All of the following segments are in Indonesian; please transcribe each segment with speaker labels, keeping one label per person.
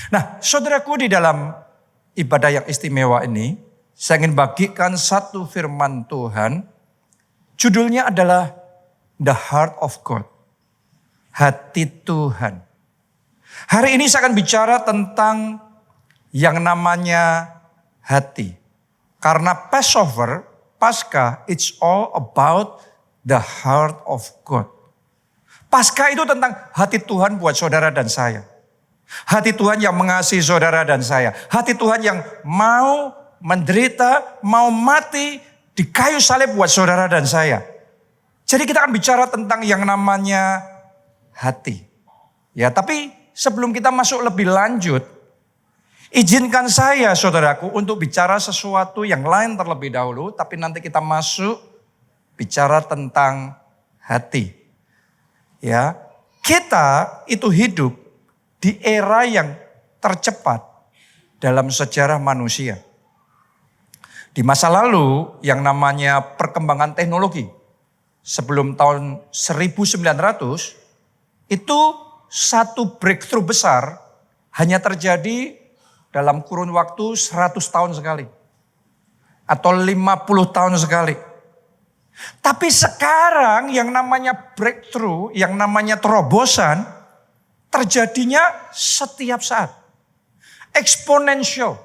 Speaker 1: Nah, saudaraku, di dalam ibadah yang istimewa ini, saya ingin bagikan satu firman Tuhan. Judulnya adalah The Heart of God. Hati Tuhan. Hari ini saya akan bicara tentang yang namanya hati. Karena Passover, Paskah, it's all about the heart of God. Paskah itu tentang hati Tuhan buat saudara dan saya. Hati Tuhan yang mengasihi saudara dan saya. Hati Tuhan yang mau menderita, mau mati di kayu salib buat saudara dan saya. Jadi kita akan bicara tentang yang namanya hati. Ya, tapi sebelum kita masuk lebih lanjut, izinkan saya saudaraku untuk bicara sesuatu yang lain terlebih dahulu. Tapi nanti kita masuk bicara tentang hati. Ya, kita itu hidup di era yang tercepat dalam sejarah manusia. Di masa lalu yang namanya perkembangan teknologi sebelum tahun 1900 itu satu breakthrough besar hanya terjadi dalam kurun waktu 100 tahun sekali. Atau 50 tahun sekali. Tapi sekarang yang namanya breakthrough, yang namanya terobosan, terjadinya setiap saat. Eksponensial.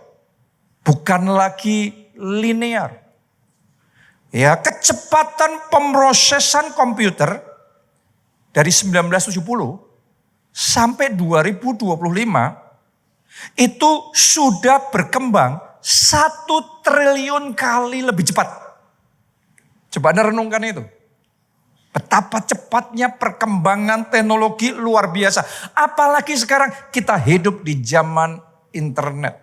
Speaker 1: Bukan lagi linear. Ya, kecepatan pemrosesan komputer dari 1970 sampai 2025 itu sudah berkembang 1 triliun kali lebih cepat. Coba Anda renungkan itu. Betapa cepatnya perkembangan teknologi luar biasa. Apalagi sekarang kita hidup di zaman internet.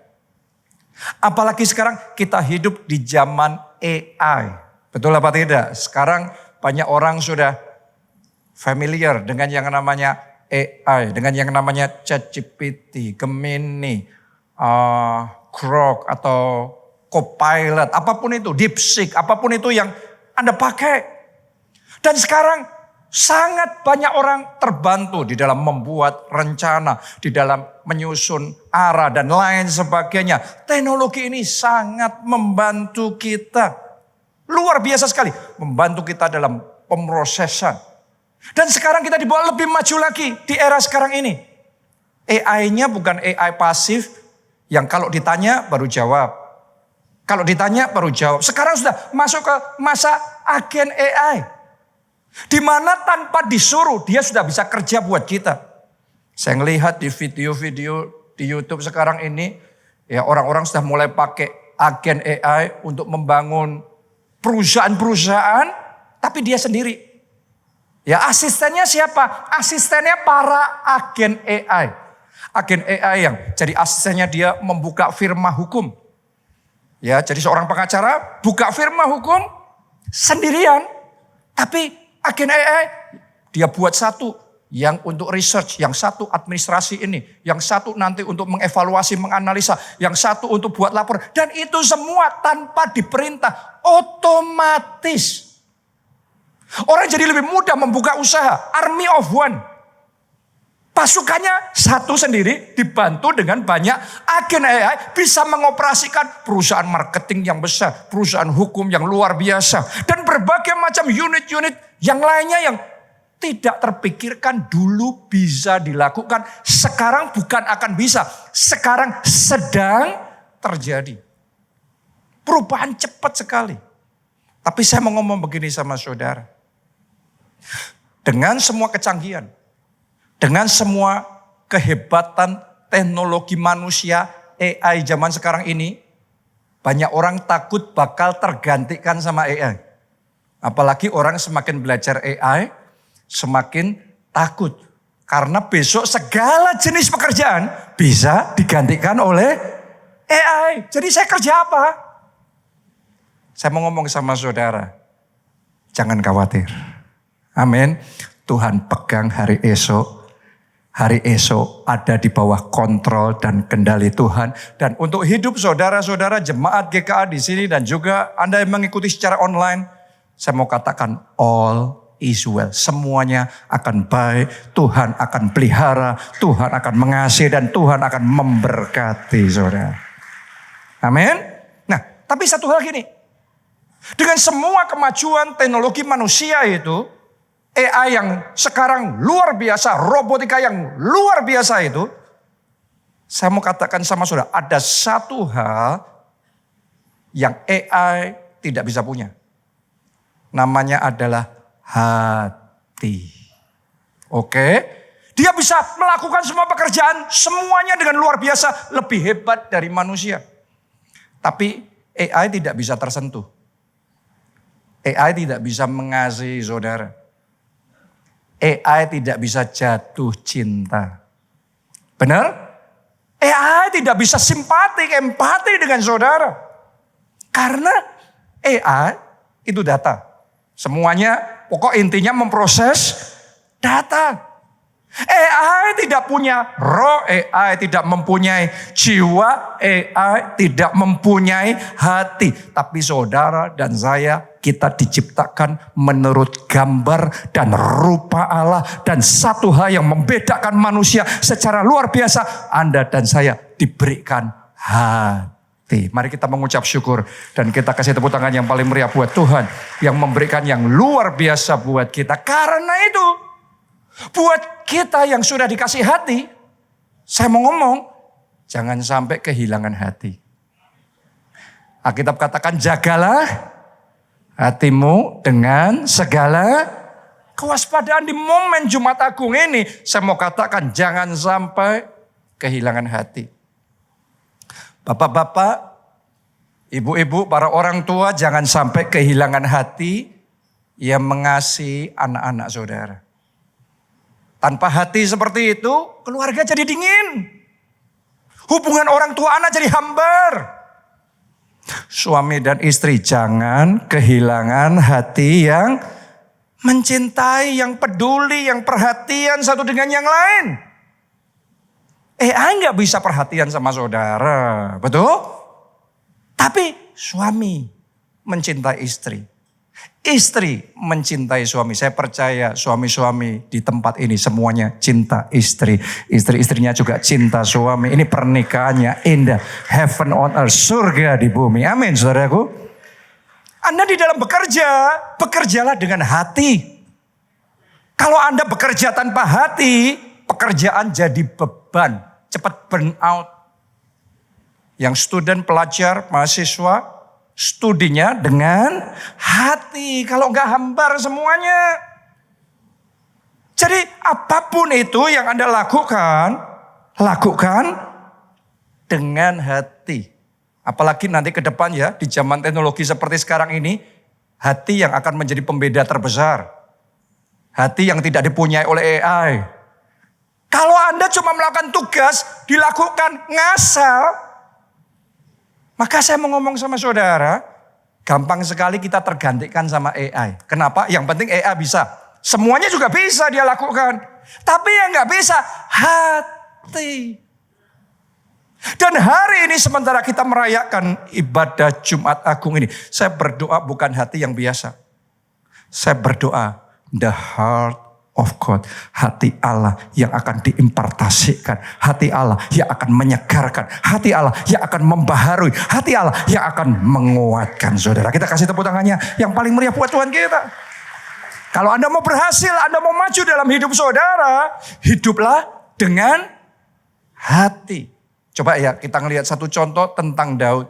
Speaker 1: Apalagi sekarang kita hidup di zaman AI. Betul apa tidak? Sekarang banyak orang sudah familiar dengan yang namanya AI. Dengan yang namanya ChatGPT, Gemini, Grok atau Copilot. Apapun itu, DeepSeek, apapun itu yang Anda pakai. Dan sekarang sangat banyak orang terbantu di dalam membuat rencana, di dalam menyusun arah dan lain sebagainya. Teknologi ini sangat membantu kita. Luar biasa sekali. Membantu kita dalam pemrosesan. Dan sekarang kita dibawa lebih maju lagi di era sekarang ini. AI-nya bukan AI pasif yang kalau ditanya baru jawab. Kalau ditanya baru jawab. Sekarang sudah masuk ke masa agen AI. Di mana tanpa disuruh dia sudah bisa kerja buat kita. Saya melihat di video-video di YouTube sekarang ini, ya orang-orang sudah mulai pakai agen AI untuk membangun perusahaan-perusahaan, tapi dia sendiri. Ya, asistennya siapa? Asistennya para agen AI. Agen AI yang jadi asistennya dia membuka firma hukum. Ya, jadi seorang pengacara buka firma hukum sendirian, tapi agen AI dia buat satu yang untuk research, yang satu administrasi ini, yang satu nanti untuk mengevaluasi, menganalisa, yang satu untuk buat lapor. Dan itu semua tanpa diperintah, otomatis. Orang jadi lebih mudah membuka usaha, army of one. Pasukannya satu sendiri dibantu dengan banyak agen AI bisa mengoperasikan perusahaan marketing yang besar, perusahaan hukum yang luar biasa. Dan berbagai macam unit-unit yang lainnya yang tidak terpikirkan dulu bisa dilakukan. Sekarang bukan akan bisa. Sekarang sedang terjadi. Perubahan cepat sekali. Tapi saya mau ngomong begini sama saudara. Dengan semua kecanggihan. Dengan semua kehebatan teknologi manusia AI zaman sekarang ini. Banyak orang takut bakal tergantikan sama AI. Apalagi orang semakin belajar AI. Semakin takut. Karena besok segala jenis pekerjaan bisa digantikan oleh AI. Jadi saya kerja apa? Saya mau ngomong sama saudara. Jangan khawatir. Amin. Tuhan pegang hari esok. Hari esok ada di bawah kontrol dan kendali Tuhan. Dan untuk hidup saudara-saudara jemaat GKA di sini dan juga Anda yang mengikuti secara online. Saya mau katakan all is well. Semuanya akan baik, Tuhan akan pelihara, Tuhan akan mengasihi, dan Tuhan akan memberkati saudara. Amin. Nah, tapi satu hal gini. Dengan semua kemajuan teknologi manusia itu, AI yang sekarang luar biasa, robotika yang luar biasa itu, saya mau katakan sama saudara, ada satu hal yang AI tidak bisa punya. Namanya adalah hati. Oke? Dia bisa melakukan semua pekerjaan, semuanya dengan luar biasa, lebih hebat dari manusia. Tapi AI tidak bisa tersentuh. AI tidak bisa mengasihi saudara. AI tidak bisa jatuh cinta. Benar? AI tidak bisa simpatik, empati dengan saudara. Karena AI itu data. Semuanya pokok intinya memproses data. AI tidak punya roh, AI tidak mempunyai jiwa, AI tidak mempunyai hati. Tapi saudara dan saya, kita diciptakan menurut gambar dan rupa Allah. Dan satu hal yang membedakan manusia secara luar biasa, Anda dan saya diberikan hati. Mari kita mengucap syukur dan kita kasih tepuk tangan yang paling meriah buat Tuhan yang memberikan yang luar biasa buat kita. Karena itu, buat kita yang sudah dikasih hati, saya mau ngomong, jangan sampai kehilangan hati. Alkitab katakan, jagalah hatimu dengan segala kewaspadaan. Di momen Jumat Agung ini, saya mau katakan jangan sampai kehilangan hati. Bapak-bapak, ibu-ibu, para orang tua, jangan sampai kehilangan hati yang mengasihi anak-anak saudara. Tanpa hati seperti itu, keluarga jadi dingin. Hubungan orang tua anak jadi hambar. Suami dan istri jangan kehilangan hati yang mencintai, yang peduli, yang perhatian satu dengan yang lain. AI nggak bisa perhatian sama saudara, betul? Tapi suami mencintai istri. Istri mencintai suami. Saya percaya suami-suami di tempat ini semuanya cinta istri. Istri-istrinya juga cinta suami. Ini pernikahannya indah. Heaven on earth, surga di bumi. Amin saudaraku. Anda di dalam bekerja, bekerjalah dengan hati. Kalau Anda bekerja tanpa hati, pekerjaan jadi beban. Cepat burn out. Yang student, pelajar, mahasiswa, studinya dengan hati. Kalau enggak hambar semuanya. Jadi apapun itu yang Anda lakukan, lakukan dengan hati. Apalagi nanti ke depan ya, di zaman teknologi seperti sekarang ini, hati yang akan menjadi pembeda terbesar. Hati yang tidak dipunyai oleh AI. Kalau Anda cuma melakukan tugas, dilakukan ngasal, maka saya mau ngomong sama saudara, gampang sekali kita tergantikan sama AI. Kenapa? Yang penting AI bisa. Semuanya juga bisa dia lakukan. Tapi yang gak bisa, hati. Dan hari ini sementara kita merayakan ibadah Jumat Agung ini, saya berdoa bukan hati yang biasa. Saya berdoa, the heart of God, hati Allah yang akan diimpartasikan, hati Allah yang akan menyegarkan, hati Allah yang akan membaharui, hati Allah yang akan menguatkan saudara. Kita kasih tepuk tangannya yang paling meriah buat Tuhan kita. Kalau Anda mau berhasil, Anda mau maju dalam hidup saudara, hiduplah dengan hati. Coba ya kita ngelihat satu contoh tentang Daud.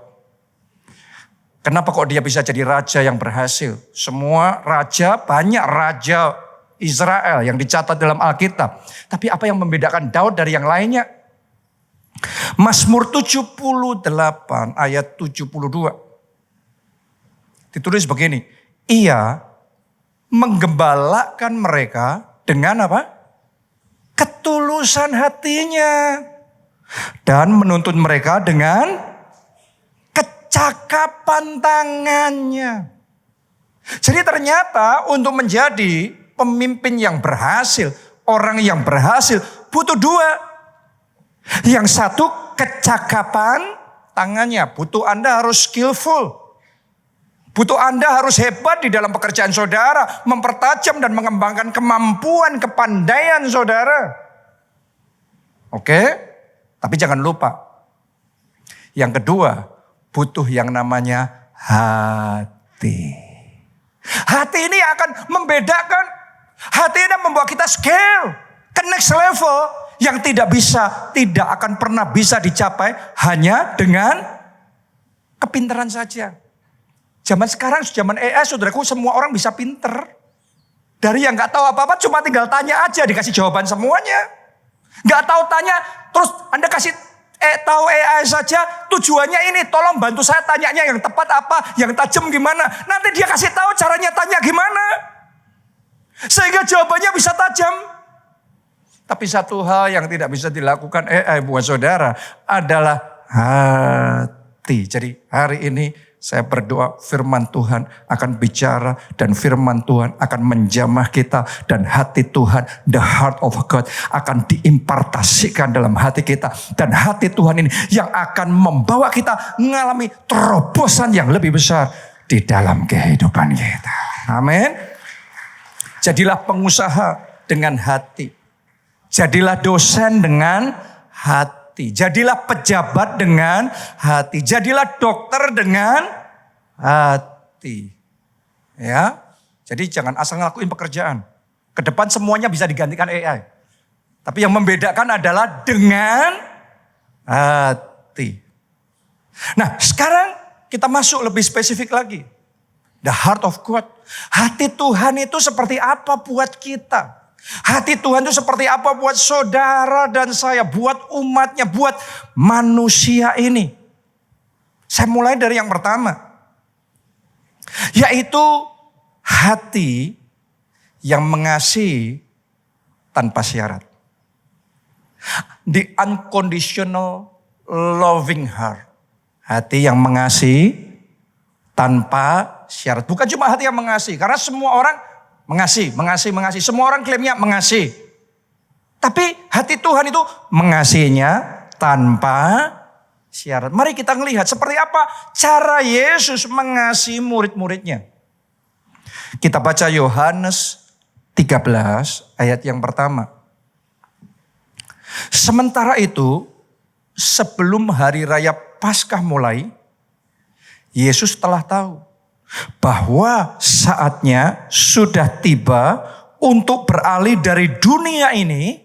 Speaker 1: Kenapa kok dia bisa jadi raja yang berhasil? Semua raja, banyak raja Israel yang dicatat dalam Alkitab. Tapi apa yang membedakan Daud dari yang lainnya? Mazmur 78 ayat 72. Ditulis begini. Ia menggembalakan mereka dengan apa? Ketulusan hatinya. Dan menuntun mereka dengan kecakapan tangannya. Jadi ternyata untuk menjadi pemimpin yang berhasil, orang yang berhasil butuh dua. Yang satu kecakapan tangannya. Butuh Anda harus skillful. Butuh Anda harus hebat di dalam pekerjaan saudara, mempertajam dan mengembangkan kemampuan, kepandaian saudara. Oke? Tapi jangan lupa, yang kedua, butuh yang namanya hati. Hati ini akan membedakan, hati ini membawa kita scale ke next level yang tidak akan pernah bisa dicapai hanya dengan kepintaran saja. Zaman sekarang, zaman AI, saudaraku, semua orang bisa pinter. Dari yang gak tahu apa-apa cuma tinggal tanya aja, dikasih jawaban semuanya. Gak tahu tanya, terus Anda kasih tahu AI saja, tujuannya ini, tolong bantu saya tanyanya yang tepat apa, yang tajam gimana. Nanti dia kasih tahu caranya tanya gimana. Sehingga jawabannya bisa tajam. Tapi satu hal yang tidak bisa dilakukan AI buat saudara adalah hati. Jadi hari ini saya berdoa firman Tuhan akan bicara dan firman Tuhan akan menjamah kita. Dan hati Tuhan, the heart of God, akan diimpartasikan dalam hati kita. Dan hati Tuhan ini yang akan membawa kita mengalami terobosan yang lebih besar di dalam kehidupan kita. Amin. Jadilah pengusaha dengan hati. Jadilah dosen dengan hati. Jadilah pejabat dengan hati. Jadilah dokter dengan hati. Ya. Jadi jangan asal ngelakuin pekerjaan. Ke depan semuanya bisa digantikan AI. Tapi yang membedakan adalah dengan hati. Nah, sekarang kita masuk lebih spesifik lagi. The heart of God. Hati Tuhan itu seperti apa buat kita? Hati Tuhan itu seperti apa buat saudara dan saya, buat umatnya, buat manusia ini. Saya mulai dari yang pertama. Yaitu hati yang mengasihi tanpa syarat. The unconditional loving heart. Hati yang mengasihi tanpa syarat. Bukan cuma hati yang mengasihi, karena semua orang mengasihi. Semua orang klaimnya mengasihi. Tapi hati Tuhan itu mengasihinya tanpa syarat. Mari kita melihat seperti apa cara Yesus mengasihi murid-muridnya. Kita baca Yohanes 13 ayat yang pertama. Sementara itu, sebelum hari raya Paskah mulai, Yesus telah tahu bahwa saatnya sudah tiba untuk beralih dari dunia ini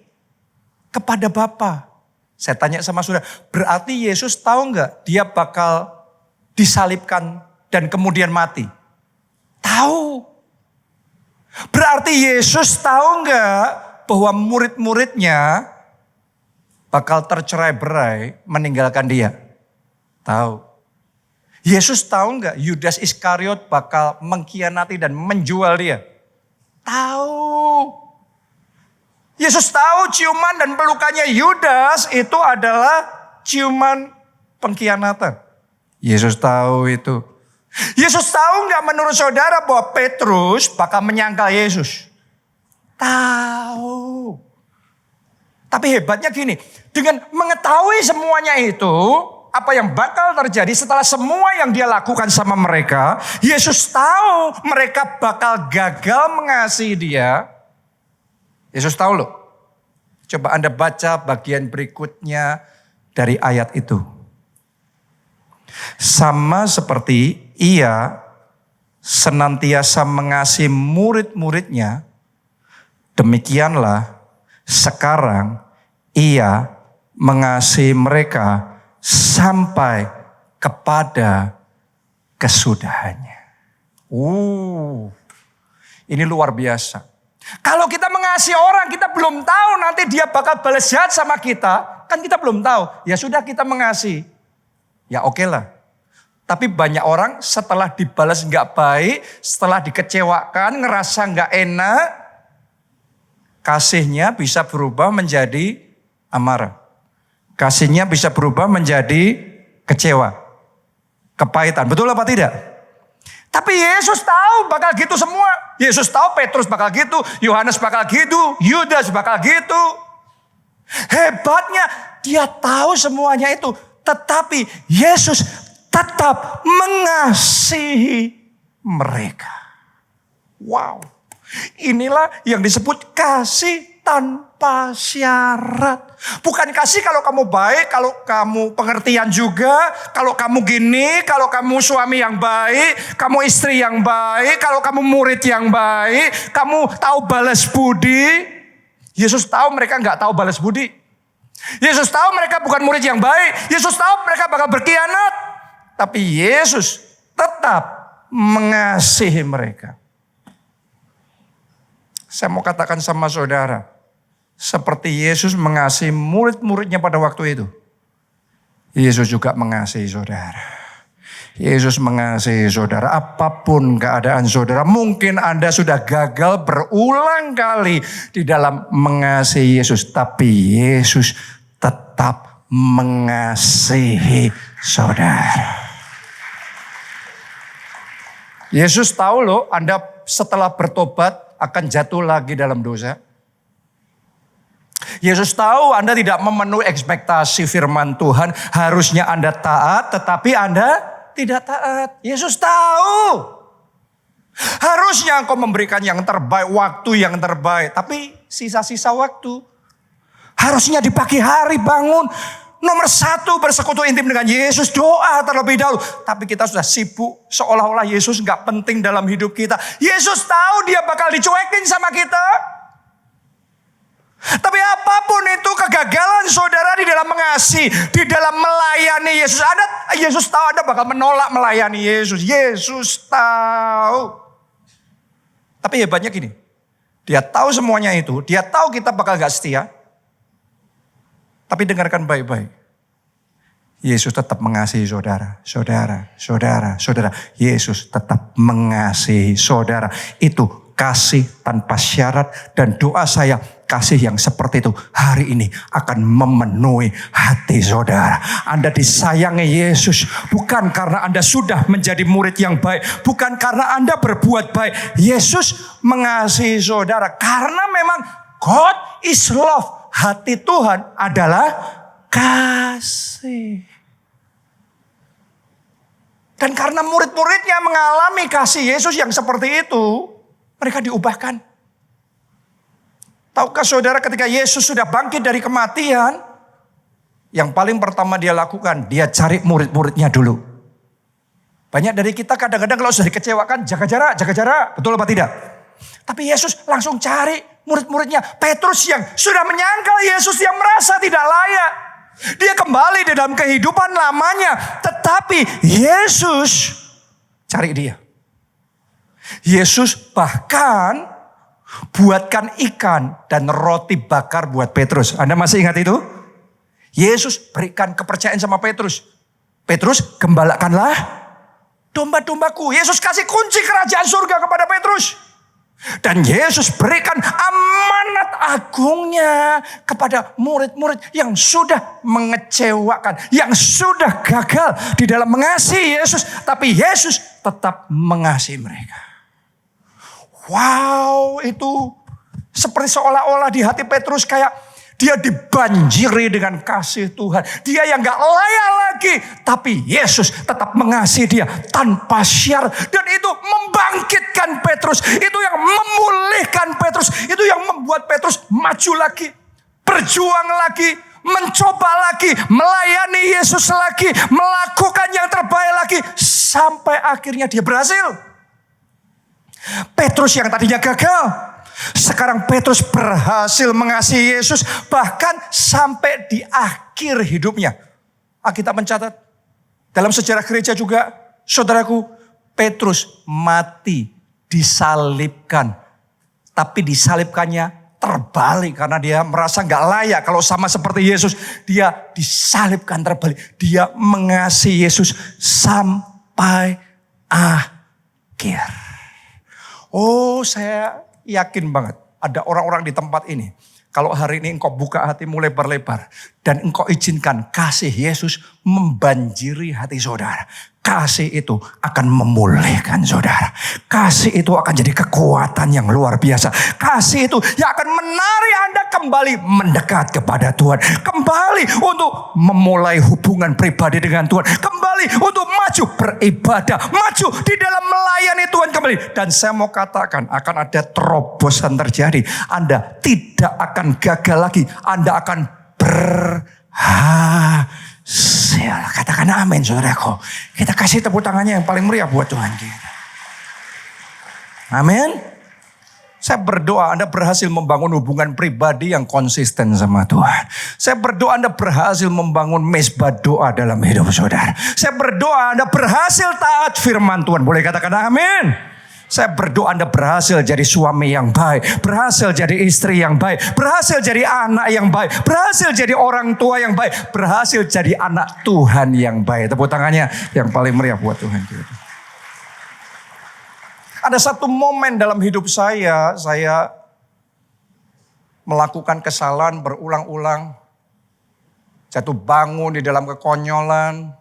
Speaker 1: kepada Bapa. Saya tanya sama saudara, berarti Yesus tahu nggak dia bakal disalibkan dan kemudian mati? Tahu. Berarti Yesus tahu nggak bahwa murid-muridnya bakal tercerai-berai meninggalkan dia? Tahu. Yesus tahu nggak Yudas Iskariot bakal mengkhianati dan menjual dia? Tahu. Yesus tahu ciuman dan pelukannya Yudas itu adalah ciuman pengkhianatan. Yesus tahu itu. Yesus tahu nggak menurut saudara bahwa Petrus bakal menyangkal Yesus? Tahu. Tapi hebatnya gini, dengan mengetahui semuanya itu, apa yang bakal terjadi setelah semua yang dia lakukan sama mereka, Yesus tahu mereka bakal gagal mengasihi dia. Yesus tahu loh. Coba Anda baca bagian berikutnya dari ayat itu. Sama seperti ia senantiasa mengasihi murid-muridnya, demikianlah sekarang ia mengasihi mereka sampai kepada kesudahannya. Ini luar biasa. Kalau kita mengasihi orang, kita belum tahu nanti dia bakal balas jahat sama kita. Kan kita belum tahu. Ya sudah, kita mengasihi. Ya oke lah. Tapi banyak orang setelah dibalas nggak baik, setelah dikecewakan, ngerasa nggak enak, kasihnya bisa berubah menjadi amarah. Kasihnya bisa berubah menjadi kecewa, kepahitan. Betul apa tidak? Tapi Yesus tahu bakal gitu semua. Yesus tahu Petrus bakal gitu, Yohanes bakal gitu, Yudas bakal gitu. Hebatnya dia tahu semuanya itu. Tetapi Yesus tetap mengasihi mereka. Wow. Inilah yang disebut kasih tanpa syarat. Bukan kasih kalau kamu baik, kalau kamu pengertian juga, kalau kamu gini, kalau kamu suami yang baik, kamu istri yang baik, kalau kamu murid yang baik, kamu tahu balas budi. Yesus tahu mereka nggak tahu balas budi. Yesus tahu mereka bukan murid yang baik. Yesus tahu mereka bakal berkhianat. Tapi Yesus tetap mengasihi mereka. Saya mau katakan sama saudara, seperti Yesus mengasihi murid-muridnya pada waktu itu, Yesus juga mengasihi saudara. Yesus mengasihi saudara apapun keadaan saudara. Mungkin Anda sudah gagal berulang kali di dalam mengasihi Yesus. Tapi Yesus tetap mengasihi saudara. Yesus tahu loh Anda setelah bertobat akan jatuh lagi dalam dosa. Yesus tahu Anda tidak memenuhi ekspektasi firman Tuhan. Harusnya Anda taat tetapi Anda tidak taat. Yesus tahu. Harusnya engkau memberikan yang terbaik, waktu yang terbaik. Tapi sisa-sisa waktu. Harusnya di pagi hari bangun. Nomor 1 bersekutu intim dengan Yesus. Doa terlebih dahulu. Tapi kita sudah sibuk. Seolah-olah Yesus gak penting dalam hidup kita. Yesus tahu dia bakal dicuekin sama kita. Tapi apapun itu kegagalan saudara di dalam mengasihi, di dalam melayani Yesus. Yesus tahu Anda bakal menolak melayani Yesus. Yesus tahu. Tapi hebatnya gini. Dia tahu semuanya itu. Dia tahu kita bakal gak setia. Tapi dengarkan baik-baik. Yesus tetap mengasihi saudara. Saudara. Yesus tetap mengasihi saudara. Itu kasih tanpa syarat. Dan doa saya, kasih yang seperti itu hari ini akan memenuhi hati saudara. Anda disayangi Yesus bukan karena Anda sudah menjadi murid yang baik, bukan karena Anda berbuat baik. Yesus mengasihi saudara karena memang God is love. Hati Tuhan adalah kasih. Dan karena murid-muridnya mengalami kasih Yesus yang seperti itu, mereka diubahkan. Tahukah saudara ketika Yesus sudah bangkit dari kematian, yang paling pertama dia lakukan, dia cari murid-muridnya dulu. Banyak dari kita kadang-kadang kalau sudah dikecewakan, jaga jarak, betul apa tidak? Tapi Yesus langsung cari murid-muridnya. Petrus yang sudah menyangkal Yesus, yang merasa tidak layak. Dia kembali di dalam kehidupan lamanya. Tetapi Yesus cari dia. Yesus bahkan buatkan ikan dan roti bakar buat Petrus. Anda masih ingat itu? Yesus berikan kepercayaan sama Petrus. Petrus, gembalakanlah domba-dombaku. Yesus kasih kunci kerajaan surga kepada Petrus. Dan Yesus berikan amanat agungnya kepada murid-murid yang sudah mengecewakan, yang sudah gagal di dalam mengasihi Yesus. Tapi Yesus tetap mengasihi mereka. Wow, itu seperti seolah-olah di hati Petrus kayak dia dibanjiri dengan kasih Tuhan. Dia yang gak layak lagi. Tapi Yesus tetap mengasihi dia tanpa syarat. Dan itu membangkitkan Petrus. Itu yang memulihkan Petrus. Itu yang membuat Petrus maju lagi. Berjuang lagi. Mencoba lagi. Melayani Yesus lagi. Melakukan yang terbaik lagi. Sampai akhirnya dia berhasil. Petrus yang tadinya gagal. Sekarang Petrus berhasil mengasihi Yesus bahkan sampai di akhir hidupnya. Alkitab mencatat dalam sejarah gereja juga, saudaraku, Petrus mati disalibkan. Tapi disalibkannya terbalik karena dia merasa gak layak kalau sama seperti Yesus. Dia disalibkan terbalik. Dia mengasihi Yesus sampai akhir. Oh, saya yakin banget ada orang-orang di tempat ini. Kalau hari ini engkau buka hatimu lebar-lebar. Dan engkau izinkan kasih Yesus membanjiri hati saudara. Kasih itu akan memulihkan saudara. Kasih itu akan jadi kekuatan yang luar biasa. Kasih itu yang akan menarik Anda kembali mendekat kepada Tuhan. Kembali untuk memulai hubungan pribadi dengan Tuhan. Kembali kembali untuk maju beribadah, maju di dalam melayani Tuhan kembali. Dan saya mau katakan akan ada terobosan terjadi. Anda tidak akan gagal lagi, Anda akan berhasil. Katakan amin saudaraku. Kita kasih tepuk tangannya yang paling meriah buat Tuhan kita. Amin. Saya berdoa Anda berhasil membangun hubungan pribadi yang konsisten sama Tuhan. Saya berdoa Anda berhasil membangun mezbah doa dalam hidup saudara. Saya berdoa Anda berhasil taat firman Tuhan. Boleh katakan amin. Saya berdoa Anda berhasil jadi suami yang baik. Berhasil jadi istri yang baik. Berhasil jadi anak yang baik. Berhasil jadi orang tua yang baik. Berhasil jadi anak Tuhan yang baik. Tepuk tangannya yang paling meriah buat Tuhan kita. Ada satu momen dalam hidup saya melakukan kesalahan berulang-ulang. Jatuh bangun di dalam kekonyolan.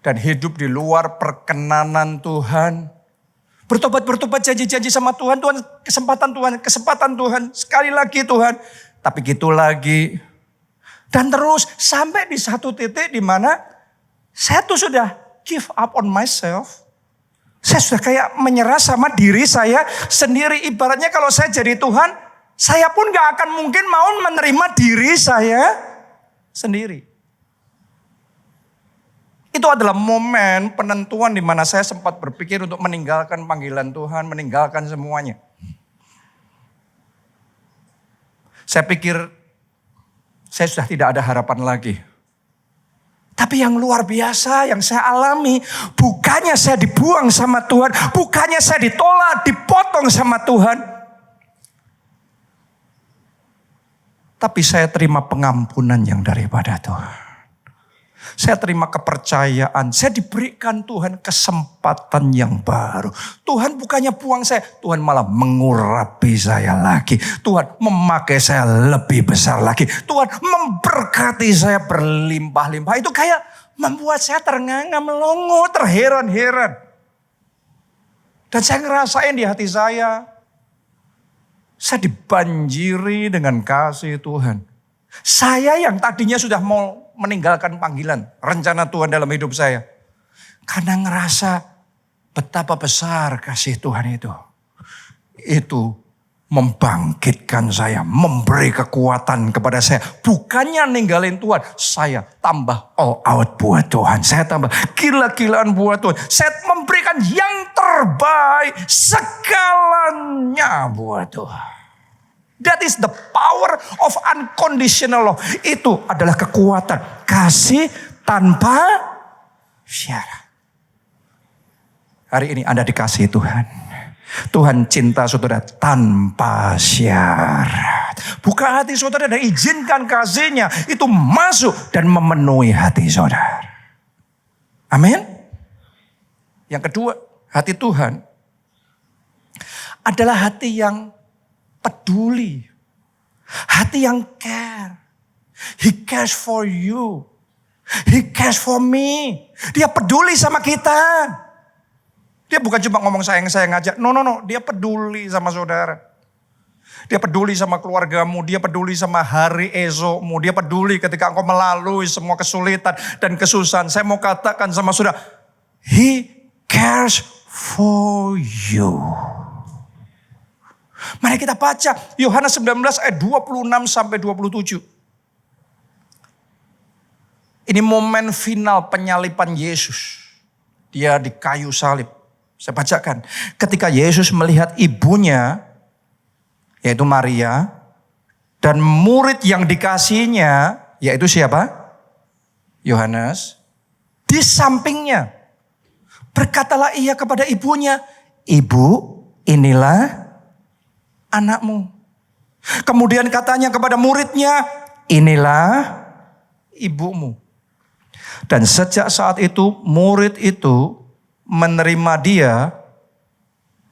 Speaker 1: Dan hidup di luar perkenanan Tuhan. Bertobat janji-janji sama Tuhan. Tuhan, kesempatan Tuhan. Sekali lagi Tuhan. Tapi gitu lagi. Dan terus sampai di satu titik di mana saya tuh sudah give up on myself. Saya sudah kayak menyerah sama diri saya sendiri. Ibaratnya kalau saya jadi Tuhan, saya pun gak akan mungkin mau menerima diri saya sendiri. Itu adalah momen penentuan di mana saya sempat berpikir untuk meninggalkan panggilan Tuhan, meninggalkan semuanya. Saya pikir saya sudah tidak ada harapan lagi. Tapi yang luar biasa yang saya alami, bukannya saya dibuang sama Tuhan, bukannya saya ditolak, dipotong sama Tuhan. Tapi saya terima pengampunan yang daripada Tuhan. Saya terima kepercayaan, saya diberikan Tuhan kesempatan yang baru. Tuhan bukannya buang saya, Tuhan malah mengurapi saya lagi. Tuhan memakai saya lebih besar lagi. Tuhan memberkati saya berlimpah-limpah. Itu kayak membuat saya ternganga, melongo, terheran-heran. Dan saya ngerasain di hati saya dibanjiri dengan kasih Tuhan. Saya yang tadinya sudah mau meninggalkan panggilan, rencana Tuhan dalam hidup saya. Karena ngerasa betapa besar kasih Tuhan itu. Itu membangkitkan saya, memberi kekuatan kepada saya. Bukannya ninggalin Tuhan, saya tambah all out buat Tuhan. Saya tambah gila-gilaan buat Tuhan. Saya memberikan yang terbaik segalanya buat Tuhan. That is the power of unconditional love. Itu adalah kekuatan kasih tanpa syarat. Hari ini Anda dikasihi Tuhan. Tuhan cinta saudara tanpa syarat. Buka hati saudara dan izinkan kasihnya itu masuk dan memenuhi hati saudara. Amin. Yang kedua, hati Tuhan adalah hati yang peduli. Hati yang care. He cares for you. He cares for me. Dia peduli sama kita. Dia bukan cuma ngomong sayang-sayang aja. No. Dia peduli sama saudara. Dia peduli sama keluargamu. Dia peduli sama hari esokmu. Dia peduli ketika engkau melalui semua kesulitan dan kesusahan. Saya mau katakan sama saudara. He cares for you. Mari kita baca Yohanes 19 ayat 26 sampai 27. Ini momen final penyaliban Yesus. Dia di kayu salib. Saya bacakan. Ketika Yesus melihat ibunya, yaitu Maria, dan murid yang dikasihinya, yaitu siapa? Yohanes. Di sampingnya. Berkatalah ia kepada ibunya, "Ibu, inilah anakmu." Kemudian katanya kepada muridnya, "Inilah ibumu." Dan sejak saat itu murid itu menerima dia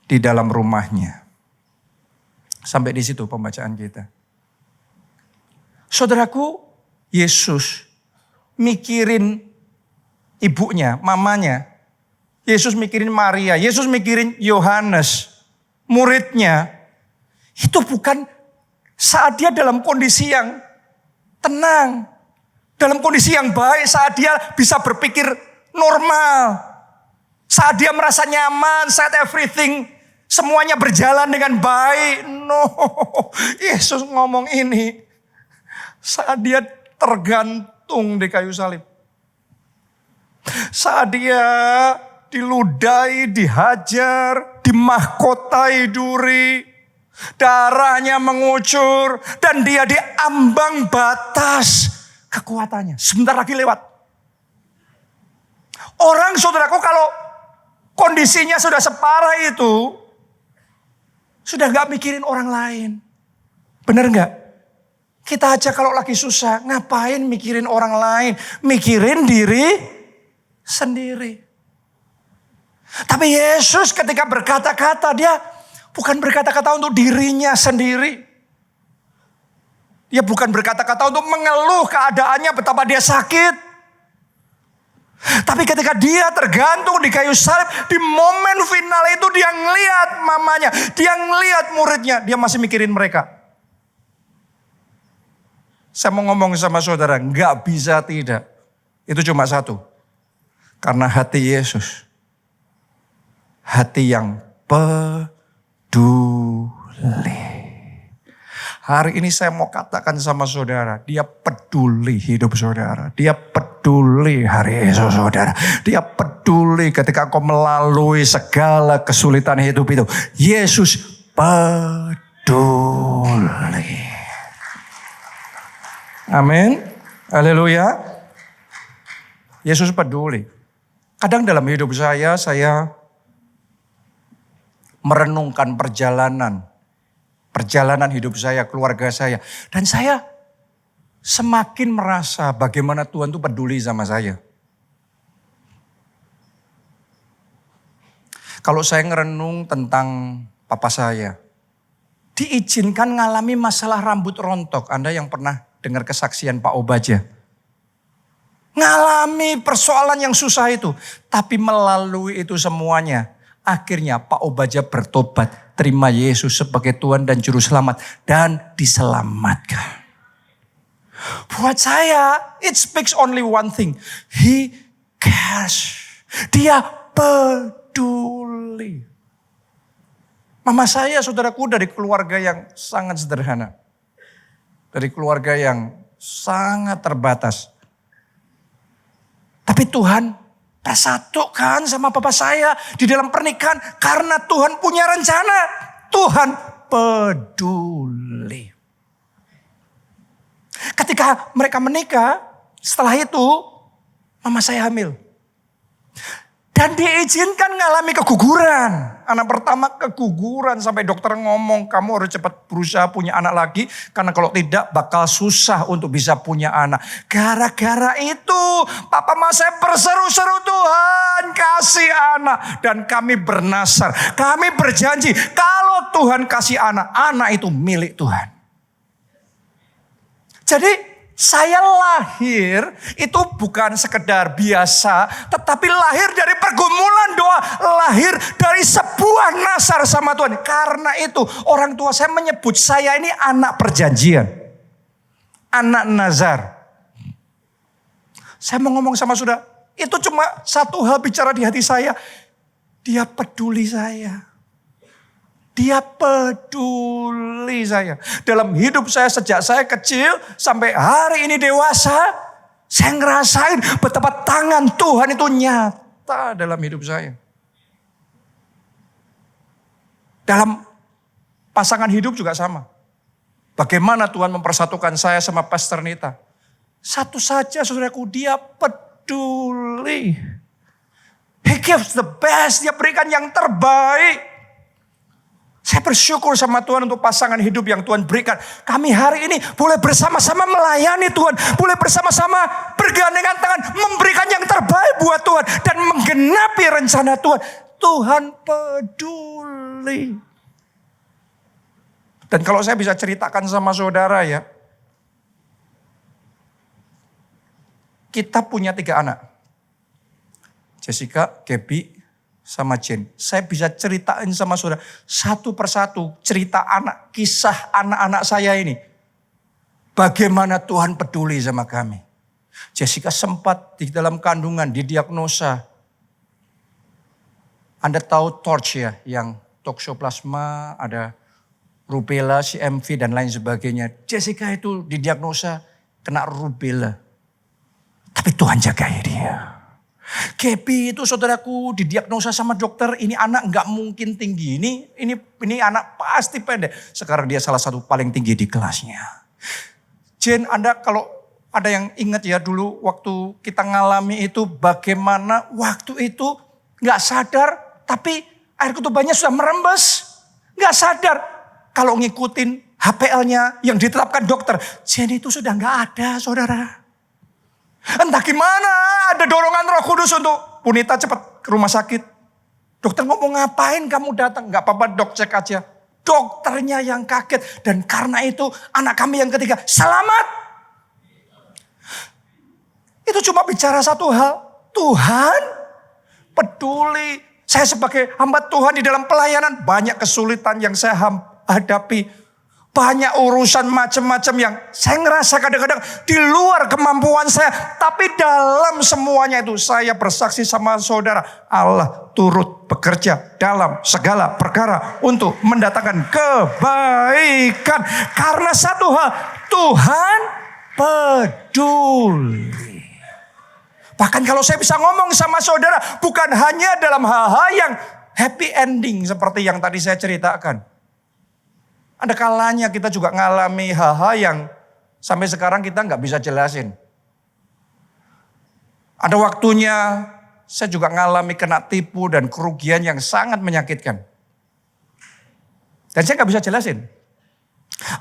Speaker 1: di dalam rumahnya. Sampai di situ pembacaan kita. Saudaraku, Yesus mikirin ibunya, mamanya. Yesus mikirin Maria, Yesus mikirin Yohanes, muridnya. Itu bukan saat dia dalam kondisi yang tenang. dalam kondisi yang baik, saat dia bisa berpikir normal, saat dia merasa nyaman, saat everything semuanya berjalan dengan baik. No, Yesus ngomong ini saat dia tergantung di kayu salib. Saat dia diludahi, dihajar, dimahkotai duri, darahnya mengucur, dan dia di ambang batas kekuatannya. Sebentar lagi lewat. Orang saudaraku kalau kondisinya sudah separah itu, sudah gak mikirin orang lain. Bener gak? Kita aja kalau lagi susah, ngapain mikirin orang lain? Mikirin diri sendiri. Tapi Yesus ketika berkata-kata, dia bukan berkata-kata untuk dirinya sendiri. Dia bukan berkata-kata untuk mengeluh keadaannya betapa dia sakit. Tapi ketika dia tergantung di kayu salib, di momen final itu dia ngelihat mamanya, dia ngelihat muridnya, dia masih mikirin mereka. Saya mau ngomong sama saudara, nggak bisa tidak. Itu cuma satu. Karena hati Yesus, hati yang peduli. Hari ini saya mau katakan sama saudara, dia peduli hidup saudara. Dia peduli hari esok saudara. Dia peduli ketika kau melalui segala kesulitan hidup itu. Yesus peduli. Amin. Haleluya. Yesus peduli. Kadang dalam hidup saya merenungkan perjalanan hidup saya, keluarga saya. Dan saya semakin merasa bagaimana Tuhan itu peduli sama saya. Kalau saya ngerenung tentang papa saya, diizinkan ngalami masalah rambut rontok. Anda yang pernah dengar kesaksian Pak Obaja. Ngalami persoalan yang susah itu. Tapi melalui itu semuanya, akhirnya Pak Obaja bertobat, terima Yesus sebagai Tuhan dan Juru Selamat, dan diselamatkan. Buat saya, it speaks only one thing. He cares. Dia peduli. Mama saya, saudaraku, dari keluarga yang sangat sederhana. Dari keluarga yang sangat terbatas. Tapi Tuhan persatukan sama papa saya di dalam pernikahan karena Tuhan punya rencana. Tuhan peduli. Ketika mereka menikah, setelah itu mama saya hamil. Dan diizinkan ngalami keguguran. Anak pertama keguguran sampai dokter ngomong kamu harus cepat berusaha punya anak lagi. Karena kalau tidak bakal susah untuk bisa punya anak. Gara-gara itu papa mama saya berseru-seru, Tuhan kasih anak. Dan kami bernasar, kami berjanji kalau Tuhan kasih anak, anak itu milik Tuhan. Jadi saya lahir itu bukan sekedar biasa, tetapi lahir dari pergumulan doa, lahir dari sebuah nasar sama Tuhan. Karena itu orang tua saya menyebut saya ini anak perjanjian, anak nazar. Saya mau ngomong sama saudara, itu cuma satu hal bicara di hati saya, dia peduli saya. Dia peduli saya. Dalam hidup saya sejak saya kecil sampai hari ini dewasa, saya ngerasain betapa tangan Tuhan itu nyata dalam hidup saya. Dalam pasangan hidup juga sama. Bagaimana Tuhan mempersatukan saya sama Pastor Nita. Satu saja saudaraku, dia peduli. He gives the best, dia berikan yang terbaik. Saya bersyukur sama Tuhan untuk pasangan hidup yang Tuhan berikan. Kami hari ini boleh bersama-sama melayani Tuhan. Boleh bersama-sama bergandengan tangan. Memberikan yang terbaik buat Tuhan. Dan menggenapi rencana Tuhan. Tuhan peduli. Dan kalau saya bisa ceritakan sama saudara ya. Kita punya 3 anak. Jessica, Gaby, sama Jen. Saya bisa ceritain sama saudara satu persatu cerita anak, kisah anak-anak saya ini. Bagaimana Tuhan peduli sama kami. Jessica sempat di dalam kandungan didiagnosa. Anda tahu TORCH ya, yang toksoplasma, ada rubella, CMV dan lain sebagainya. Jessica itu didiagnosa kena rubella. Tapi Tuhan jagai dia. Gaby itu saudaraku didiagnosa sama dokter, ini anak nggak mungkin tinggi, ini anak pasti pendek. Sekarang dia salah satu paling tinggi di kelasnya. Jen, Anda kalau ada yang ingat ya dulu waktu kita ngalami itu bagaimana waktu itu nggak sadar, tapi air ketubannya sudah merembes, nggak sadar. Kalau ngikutin HPL-nya yang ditetapkan dokter, Jen itu sudah nggak ada, saudara. Entah gimana ada dorongan Roh Kudus untuk Punita cepat ke rumah sakit. Dokter ngomong ngapain kamu datang? Gak apa-apa dok, cek aja. Dokternya yang kaget. Dan karena itu anak kami yang ketiga selamat. Itu cuma bicara satu hal. Tuhan peduli. Saya sebagai hamba Tuhan di dalam pelayanan banyak kesulitan yang saya hadapi. Banyak urusan macam-macam yang saya ngerasa kadang-kadang di luar kemampuan saya. Tapi dalam semuanya itu saya bersaksi sama saudara. Allah turut bekerja dalam segala perkara untuk mendatangkan kebaikan. Karena satu hal, Tuhan peduli. Bahkan kalau saya bisa ngomong sama saudara, bukan hanya dalam hal-hal yang happy ending seperti yang tadi saya ceritakan. Ada kalanya kita juga ngalami hal-hal yang sampai sekarang kita nggak bisa jelasin. Ada waktunya saya juga ngalami kena tipu dan kerugian yang sangat menyakitkan. Dan saya nggak bisa jelasin.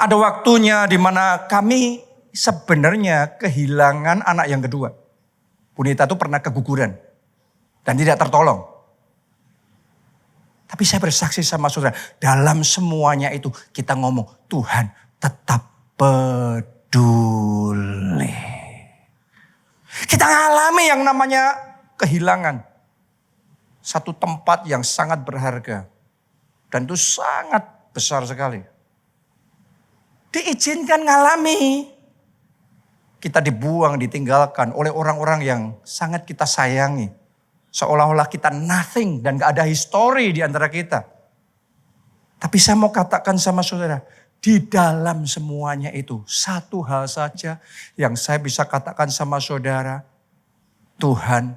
Speaker 1: Ada waktunya di mana kami sebenarnya kehilangan anak yang kedua. Punita itu pernah keguguran dan tidak tertolong. Tapi saya bersaksi sama saudara, dalam semuanya itu kita ngomong, Tuhan tetap peduli. Kita ngalami yang namanya kehilangan. Satu tempat yang sangat berharga. Dan itu sangat besar sekali. Diizinkan ngalami. Kita dibuang, ditinggalkan oleh orang-orang yang sangat kita sayangi. Seolah-olah kita nothing dan gak ada history di antara kita. Tapi saya mau katakan sama saudara, di dalam semuanya itu satu hal saja yang saya bisa katakan sama saudara, Tuhan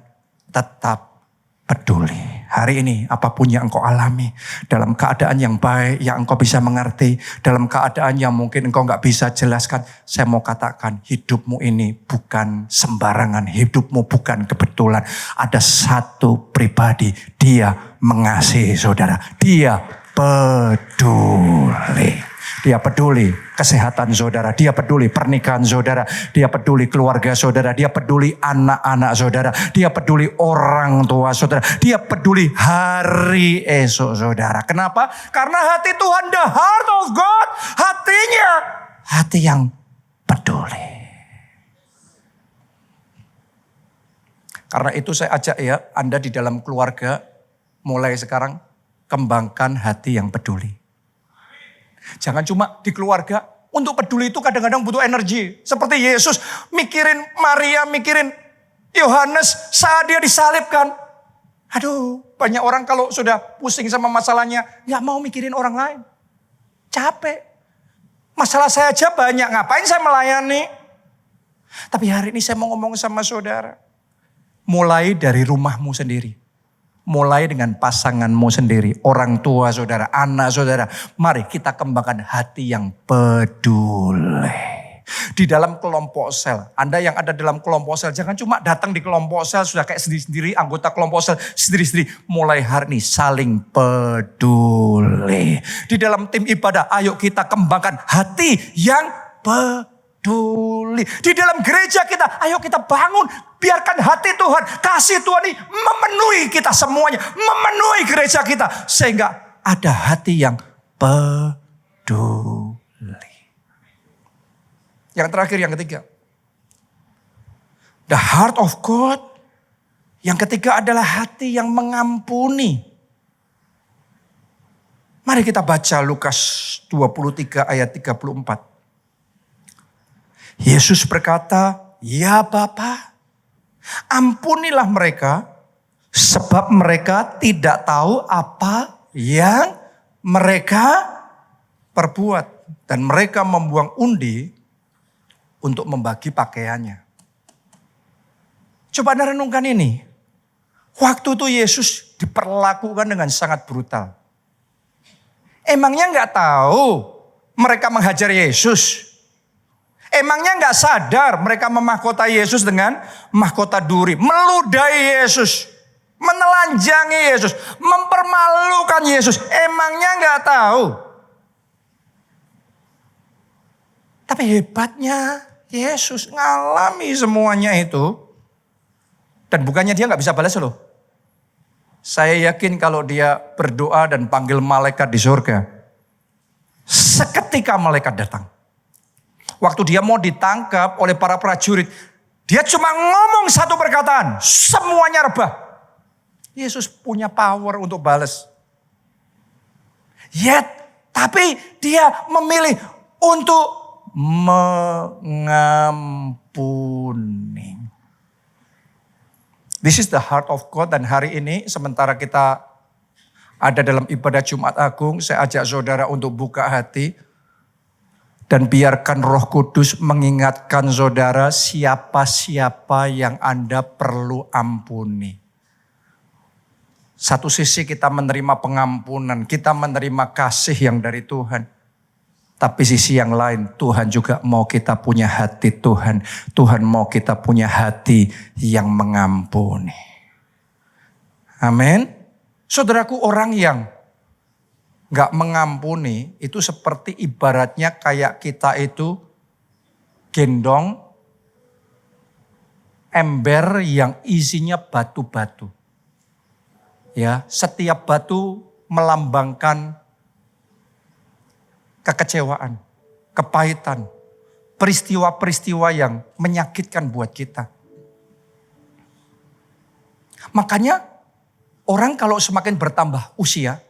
Speaker 1: tetap peduli. Hari ini apapun yang engkau alami, dalam keadaan yang baik, yang engkau bisa mengerti, dalam keadaan yang mungkin engkau gak bisa jelaskan, saya mau katakan hidupmu ini bukan sembarangan, hidupmu bukan kebetulan. Ada satu pribadi, dia mengasihi saudara, dia peduli. Dia peduli kesehatan saudara, dia peduli pernikahan saudara, dia peduli keluarga saudara, dia peduli anak-anak saudara, dia peduli orang tua saudara, dia peduli hari esok saudara. Kenapa? Karena hati Tuhan, the heart of God, hatinya hati yang peduli. Karena itu saya ajak ya, Anda di dalam keluarga mulai sekarang kembangkan hati yang peduli. Jangan cuma di keluarga. Untuk peduli itu kadang-kadang butuh energi. Seperti Yesus mikirin Maria, mikirin Yohanes saat dia disalibkan. Aduh, banyak orang kalau sudah pusing sama masalahnya, gak mau mikirin orang lain. Capek. Masalah saya aja banyak, ngapain saya melayani? Tapi hari ini saya mau ngomong sama saudara. Mulai dari rumahmu sendiri. Mulai dengan pasanganmu sendiri, orang tua saudara, anak saudara. Mari kita kembangkan hati yang peduli. Di dalam kelompok sel, Anda yang ada dalam kelompok sel, jangan cuma datang di kelompok sel sudah kayak sendiri-sendiri, anggota kelompok sel sendiri-sendiri. Mulai hari ini saling peduli. Di dalam tim ibadah, ayo kita kembangkan hati yang peduli. Di dalam gereja kita, ayo kita bangun. Biarkan hati Tuhan, kasih Tuhan ini memenuhi kita semuanya. Memenuhi gereja kita. Sehingga ada hati yang peduli. Yang terakhir, yang ketiga. The heart of God. Yang ketiga adalah hati yang mengampuni. Mari kita baca Lukas 23 ayat 34. Yesus berkata, "Ya Bapa, ampunilah mereka, sebab mereka tidak tahu apa yang mereka perbuat." Dan mereka membuang undi untuk membagi pakaiannya. Coba Anda renungkan ini. Waktu itu Yesus diperlakukan dengan sangat brutal. Emangnya nggak tahu mereka menghajar Yesus? Emangnya nggak sadar mereka memahkotai Yesus dengan mahkota duri, meludahi Yesus, menelanjangi Yesus, mempermalukan Yesus? Emangnya nggak tahu? Tapi hebatnya Yesus ngalami semuanya itu. Dan bukannya dia nggak bisa balas loh. Saya yakin kalau dia berdoa dan panggil malaikat di surga, seketika malaikat datang. Waktu dia mau ditangkap oleh para prajurit, dia cuma ngomong satu perkataan, semuanya rebah. Yesus punya power untuk balas. Tapi dia memilih untuk mengampuni. This is the heart of God. Dan hari ini sementara kita ada dalam ibadah Jumat Agung, saya ajak saudara untuk buka hati. Dan biarkan Roh Kudus mengingatkan saudara siapa-siapa yang Anda perlu ampuni. Satu sisi kita menerima pengampunan, kita menerima kasih yang dari Tuhan. Tapi sisi yang lain, Tuhan juga mau kita punya hati Tuhan. Tuhan mau kita punya hati yang mengampuni. Amin. Saudaraku, orang yang gak mengampuni itu seperti ibaratnya kayak kita itu gendong ember yang isinya batu-batu. Ya, setiap batu melambangkan kekecewaan, kepahitan, peristiwa-peristiwa yang menyakitkan buat kita. Makanya orang kalau semakin bertambah usia,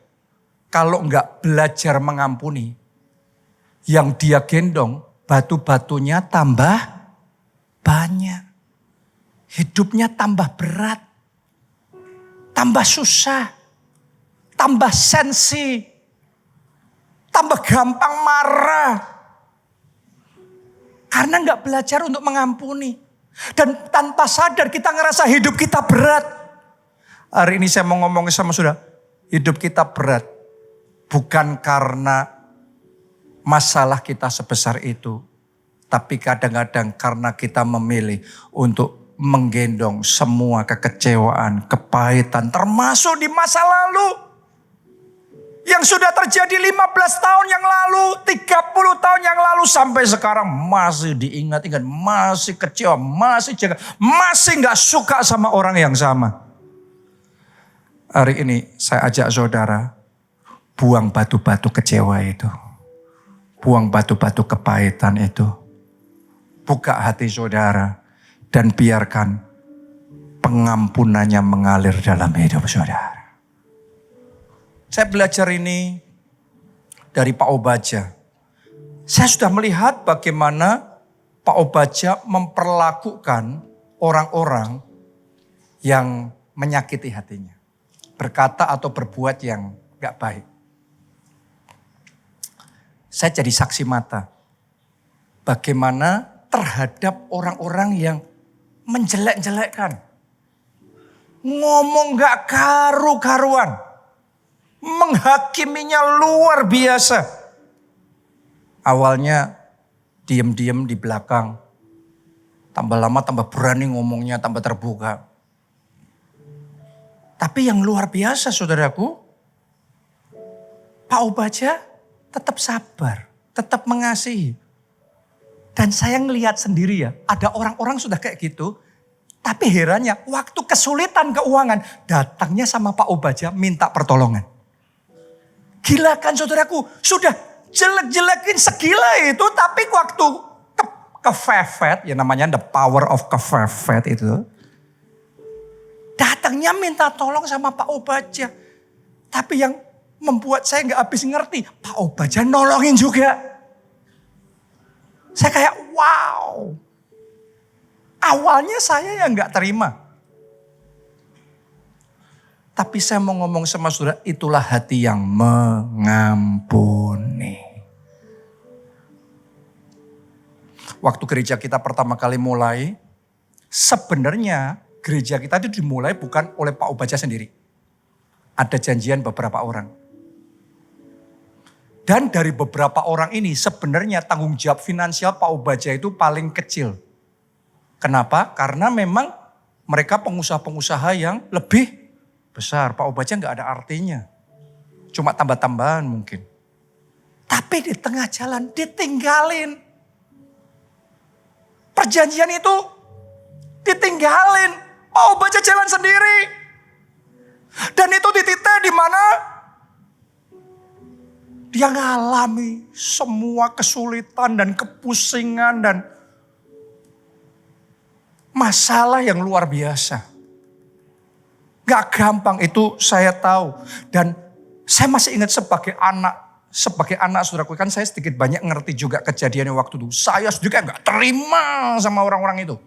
Speaker 1: kalau enggak belajar mengampuni, yang dia gendong batu-batunya tambah banyak. Hidupnya tambah berat, tambah susah, tambah sensi, tambah gampang marah. Karena enggak belajar untuk mengampuni. Dan tanpa sadar kita ngerasa hidup kita berat. Hari ini saya mau ngomong sama saudara, hidup kita berat. Bukan karena masalah kita sebesar itu. Tapi kadang-kadang karena kita memilih untuk menggendong semua kekecewaan, kepahitan. Termasuk di masa lalu. Yang sudah terjadi 15 tahun yang lalu, 30 tahun yang lalu. Sampai sekarang masih diingat-ingat, masih kecewa, masih jaga, masih gak suka sama orang yang sama. Hari ini saya ajak saudara, buang batu-batu kecewa itu. Buang batu-batu kepahitan itu. Buka hati saudara dan biarkan pengampunannya mengalir dalam hidup saudara. Saya belajar ini dari Pak Obaja. Saya sudah melihat bagaimana Pak Obaja memperlakukan orang-orang yang menyakiti hatinya. Berkata atau berbuat yang gak baik. Saya jadi saksi mata. Bagaimana terhadap orang-orang yang menjelek-jelekkan. Ngomong gak karu-karuan. Menghakiminya luar biasa. Awalnya diam-diam di belakang. Tambah lama tambah berani ngomongnya, tambah terbuka. Tapi yang luar biasa saudaraku, Pak Obaja tetap sabar, tetap mengasihi. Dan saya ngelihat sendiri ya, ada orang-orang sudah kayak gitu. Tapi herannya waktu kesulitan keuangan, datangnya sama Pak Obaja minta pertolongan. Gila kan saudaraku, sudah jelek-jelekin segila itu, tapi waktu kefefet, ya namanya the power of kefefet itu. Datangnya minta tolong sama Pak Obaja. Tapi yang membuat saya gak habis ngerti, Pak Obaja nolongin juga. Saya kayak wow. Awalnya saya yang gak terima. Tapi saya mau ngomong sama saudara, itulah hati yang mengampuni. Waktu gereja kita pertama kali mulai, sebenarnya gereja kita itu dimulai bukan oleh Pak Obaja sendiri. Ada janjian beberapa orang. Dan dari beberapa orang ini sebenarnya tanggung jawab finansial Pak Obaja itu paling kecil. Kenapa? Karena memang mereka pengusaha-pengusaha yang lebih besar. Pak Obaja nggak ada artinya. Cuma tambah-tambahan mungkin. Tapi di tengah jalan ditinggalin. Perjanjian itu ditinggalin. Pak Obaja jalan sendiri. Dan itu di titik di mana dia ngalami semua kesulitan dan kepusingan dan masalah yang luar biasa. Gak gampang itu saya tahu. Dan saya masih ingat sebagai anak saudaraku, kan saya sedikit banyak ngerti juga kejadiannya waktu itu. Saya juga gak terima sama orang-orang itu.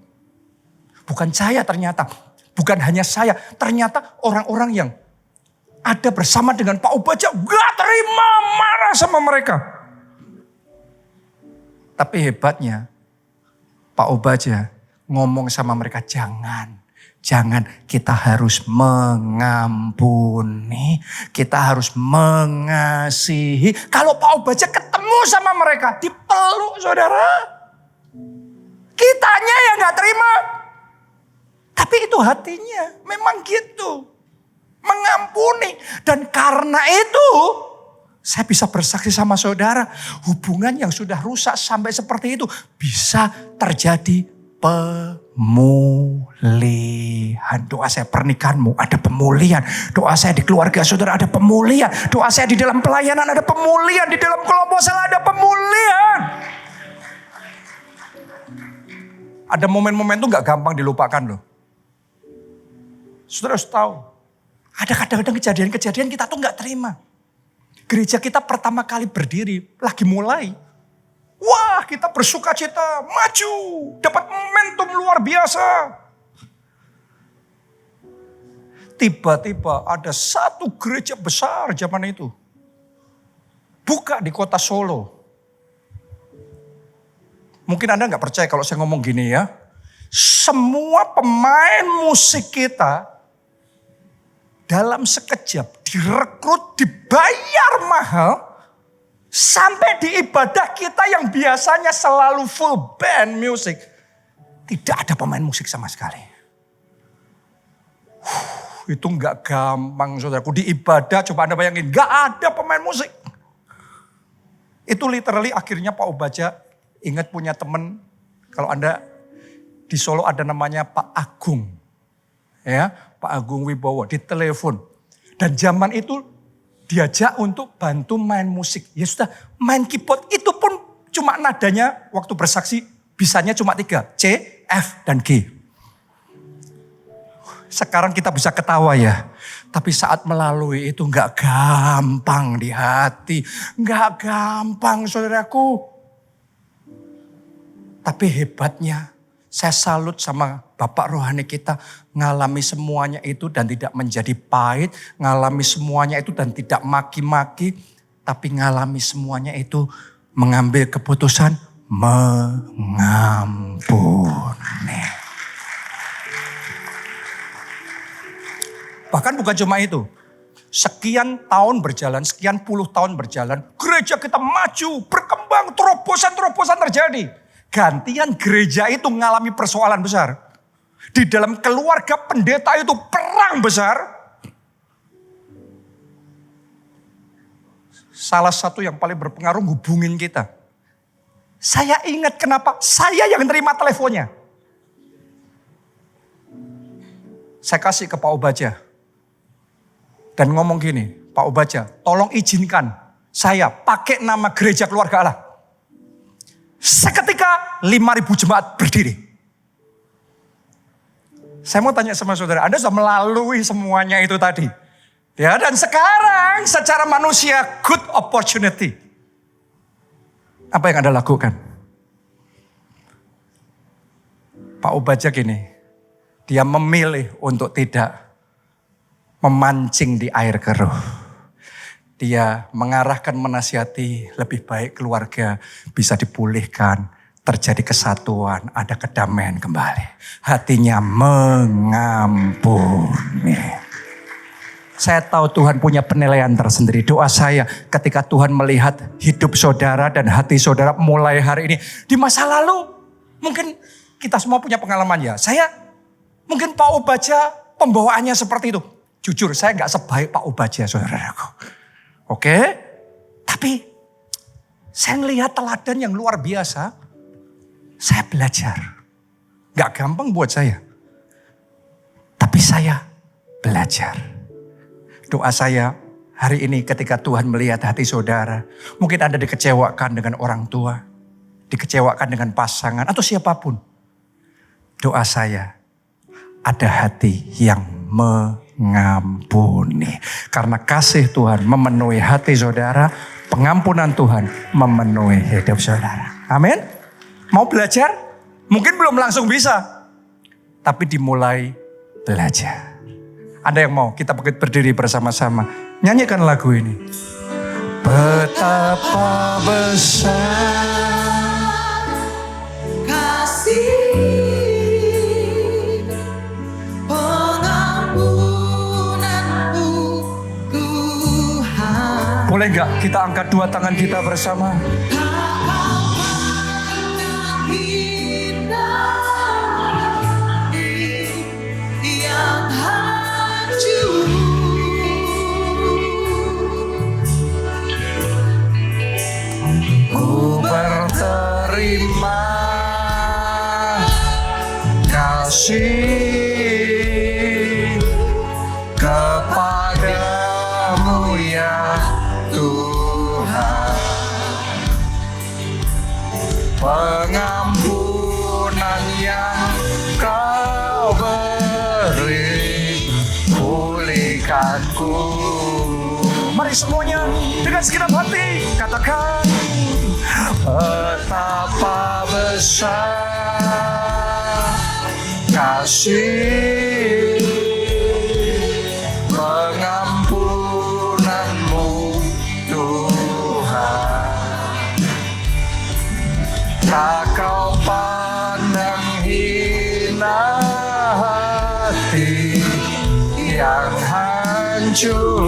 Speaker 1: Bukan saya ternyata, bukan hanya saya. Ternyata orang-orang yang ada bersama dengan Pak Obaja gak terima, marah sama mereka. Tapi hebatnya Pak Obaja ngomong sama mereka, Jangan, kita harus mengampuni, kita harus mengasihi. Kalau Pak Obaja ketemu sama mereka, dipeluk saudara. Kitanya yang gak terima. Tapi itu hatinya, memang gitu. Mengampuni. Dan karena itu, saya bisa bersaksi sama saudara, hubungan yang sudah rusak sampai seperti itu bisa terjadi pemulihan. Doa saya pernikahanmu ada pemulihan. Doa saya di keluarga saudara ada pemulihan. Doa saya di dalam pelayanan ada pemulihan. Di dalam kelompok saya ada pemulihan. Ada momen-momen itu gak gampang dilupakan loh. Saudara harus tahu. Ada kadang-kadang kejadian-kejadian kita tuh gak terima. Gereja kita pertama kali berdiri, lagi mulai. Wah, kita bersuka cita, maju, dapat momentum luar biasa. Tiba-tiba ada satu gereja besar zaman itu. Buka di kota Solo. Mungkin Anda gak percaya kalau saya ngomong gini ya. Semua pemain musik kita dalam sekejap direkrut, dibayar mahal. Sampai di ibadah kita yang biasanya selalu full band music. Tidak ada pemain musik sama sekali. Itu gak gampang saudaraku. Di ibadah coba Anda bayangin. Gak ada pemain musik. Itu literally akhirnya Pak Obaja ingat punya teman. Kalau Anda di Solo ada namanya Pak Agung. Ya, Pak Agung Wibowo ditelepon. Dan zaman itu diajak untuk bantu main musik. Ya sudah, main keyboard itu pun cuma nadanya waktu bersaksi bisanya cuma 3. C, F, dan G. Sekarang kita bisa ketawa ya. Tapi saat melalui itu gak gampang di hati. Gak gampang saudaraku. Tapi hebatnya saya salut sama Bapak rohani kita, ngalami semuanya itu dan tidak menjadi pahit, ngalami semuanya itu dan tidak maki-maki, tapi ngalami semuanya itu mengambil keputusan mengampuni. Bahkan bukan cuma itu, sekian tahun berjalan, sekian puluh tahun berjalan, gereja kita maju, berkembang, terobosan-terobosan terjadi. Gantian gereja itu mengalami persoalan besar. Di dalam keluarga pendeta itu perang besar. Salah satu yang paling berpengaruh hubungin kita. Saya ingat kenapa saya yang terima teleponnya. Saya kasih ke Pak Obaja. Dan ngomong gini, Pak Obaja tolong izinkan saya pakai nama Gereja Keluarga Allah. Seketika 5.000 jemaat berdiri. Saya mau tanya sama saudara, Anda sudah melalui semuanya itu tadi. Ya, dan sekarang secara manusia good opportunity. Apa yang Anda lakukan? Pak Obadja gini, dia memilih untuk tidak memancing di air keruh. Dia mengarahkan, menasihati, lebih baik keluarga bisa dipulihkan, terjadi kesatuan, ada kedamaian kembali. Hatinya mengampuni. Saya tahu Tuhan punya penilaian tersendiri. Doa saya ketika Tuhan melihat hidup saudara dan hati saudara mulai hari ini. Di masa lalu mungkin kita semua punya pengalaman ya. Saya mungkin Pak Obadja pembawaannya seperti itu. Jujur saya gak sebaik Pak Obadja saudaraku. Oke. Tapi saya melihat teladan yang luar biasa. Saya belajar. Gak gampang buat saya. Tapi saya belajar. Doa saya hari ini ketika Tuhan melihat hati saudara. Mungkin Anda dikecewakan dengan orang tua. Dikecewakan dengan pasangan atau siapapun. Doa saya ada hati yang mengampuni. Karena kasih Tuhan memenuhi hati saudara. Pengampunan Tuhan memenuhi hidup saudara. Amin. Mau belajar? Mungkin belum langsung bisa. Tapi dimulai belajar. Ada yang mau kita berdiri bersama-sama. Nyanyikan lagu ini. Betapa besar
Speaker 2: kasih pengampunanmu Tuhan.
Speaker 1: Boleh gak kita angkat dua tangan kita bersama? Ku berterima kasih kepadamu ya Tuhan. Pengampunan yang kau beri pulihkanku. Mari semuanya dengan segenap hati katakan. Betapa besar kasih pengampunanmu Tuhan. Tak kau pandang hina hati yang hancur.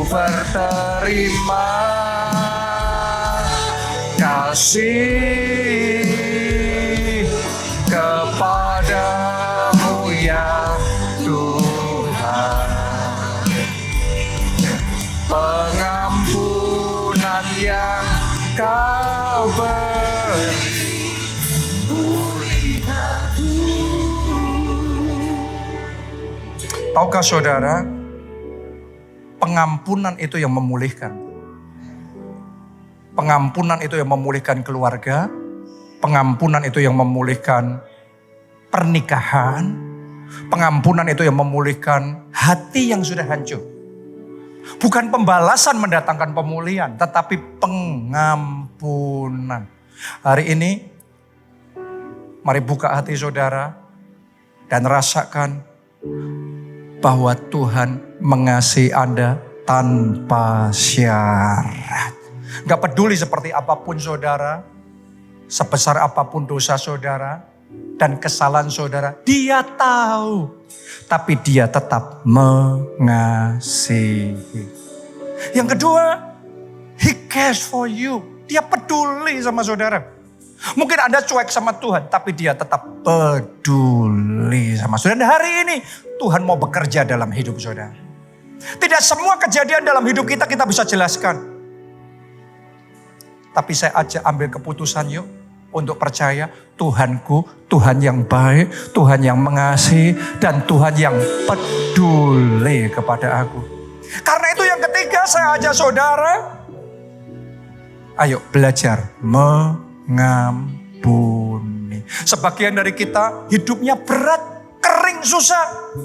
Speaker 1: Berterima kasih kepadamu ya Tuhan. Pengampunan yang kau beri pulihkanku. Tahukah saudara, pengampunan itu yang memulihkan. Pengampunan itu yang memulihkan keluarga. Pengampunan itu yang memulihkan pernikahan. Pengampunan itu yang memulihkan hati yang sudah hancur. Bukan pembalasan mendatangkan pemulihan, tetapi pengampunan. Hari ini, mari buka hati saudara dan rasakan bahwa Tuhan mengasihi Anda tanpa syarat. Gak peduli seperti apapun saudara, sebesar apapun dosa saudara dan kesalahan saudara, Dia tahu. Tapi Dia tetap mengasihi. Yang kedua, He cares for you. Dia peduli sama saudara. Mungkin Anda cuek sama Tuhan, tapi Dia tetap peduli sama saudara. Dan hari ini Tuhan mau bekerja dalam hidup saudara. Tidak semua kejadian dalam hidup kita bisa jelaskan. Tapi saya ajak ambil keputusan yuk untuk percaya Tuhanku, Tuhan yang baik, Tuhan yang mengasihi, dan Tuhan yang peduli kepada aku. Karena itu yang ketiga saya ajak saudara, ayo belajar mengampuni. Sebagian dari kita hidupnya berat, kering, susah.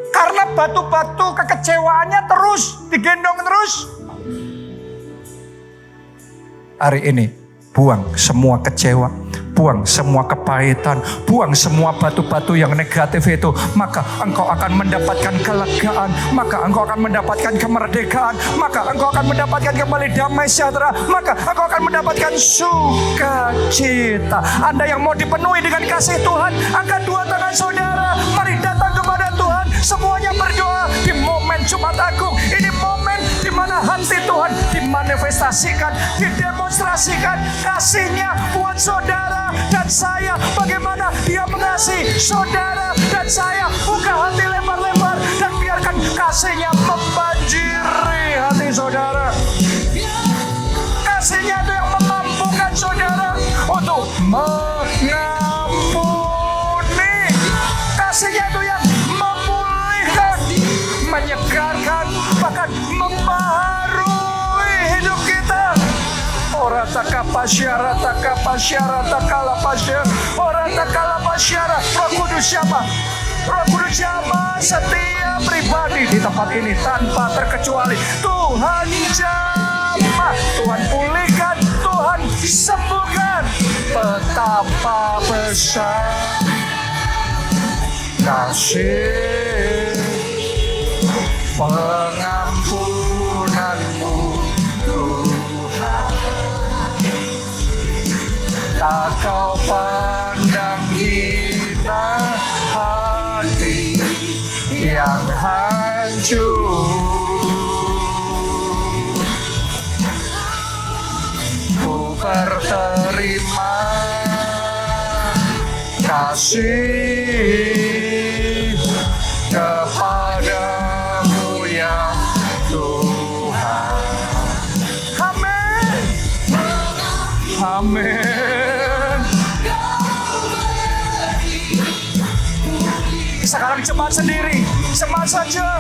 Speaker 1: Karena batu-batu kekecewaannya terus digendong terus. hari ini buang semua kecewa, buang semua kepahitan, buang semua batu-batu yang negatif itu. Maka engkau akan mendapatkan kelegaan, maka engkau akan mendapatkan kemerdekaan, maka engkau akan mendapatkan kembali damai sejahtera, maka engkau akan mendapatkan sukacita. Anda yang mau dipenuhi dengan kasih Tuhan, angkat dua tangan saudara, mari datang kepada Tuhan. Semuanya berdoa di momen Jumat Agung. Ini momen di mana hati Tuhan dimanifestasikan, didemonstrasikan kasih-Nya buat saudara dan saya. Bagaimana Dia mengasihi saudara dan saya. Buka hati lebar-lebar dan biarkan kasih-Nya membanjiri hati saudara. Kasih-Nya itu yang memampukan saudara untuk mengampuni. Kasih-Nya itu yang memulihkan, menyegarkan, bahkan membaharui hidup kita. Ora takapasyara, takapasyara, takalapasyara, ora takalapasyara. Roh Kudus siapa? Roh Kudus siapa? Setiap pribadi di tempat ini tanpa terkecuali. Tuhan jamah, Tuhan pulihkan, Tuhan sembuhkan. Betapa besar kasih pengampunanmu Tuhan. Tak kau pandang hina hati yang hancur. Ku berterima kasih kepadamu ya Tuhan. Amin. Amin. Sekarang cepat sendiri, cepat saja.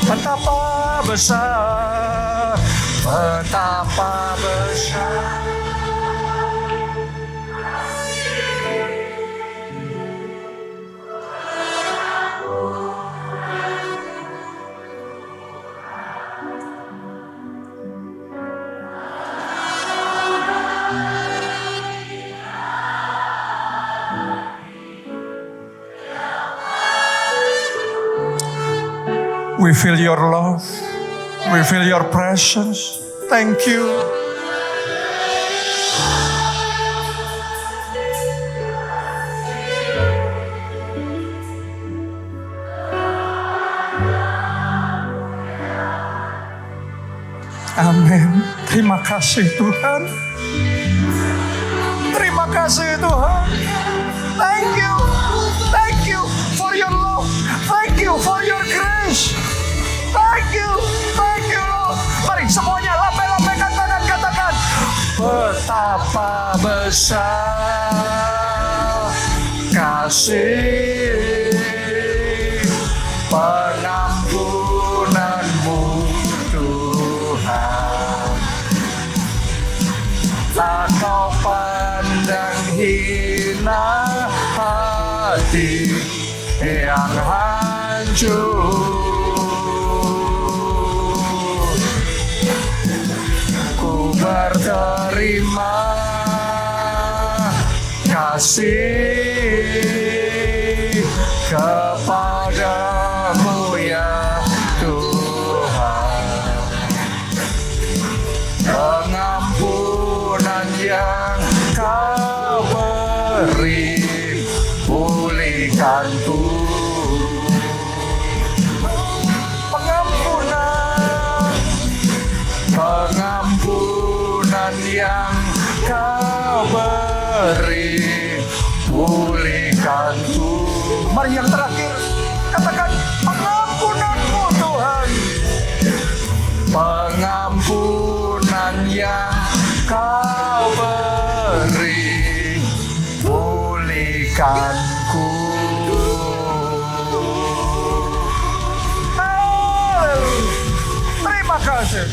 Speaker 1: Betapa besar, betapa besar. We feel your love. We feel your presence. Thank you. Amin. Terima kasih Tuhan. Terima kasih Tuhan. Thank you. Thank you for your love. Thank you for your grace. Thank you Lord. Mari semuanya lambai-lambaikan tangan, katakan betapa besar kasih pengampunanmu Tuhan. Tak kau pandang hina hati yang hancur. Berterima kasih kepadamu ya Tuhan. Pengampunan yang kau beri, pulihkan Tuhan. Pengampunan yang kau beri, pulihkan Tuhan. Mari yang terakhir, katakan pengampunanmu Tuhan. Pengampunan yang kau beri, pulihkanku. Haleluya. Terima kasih.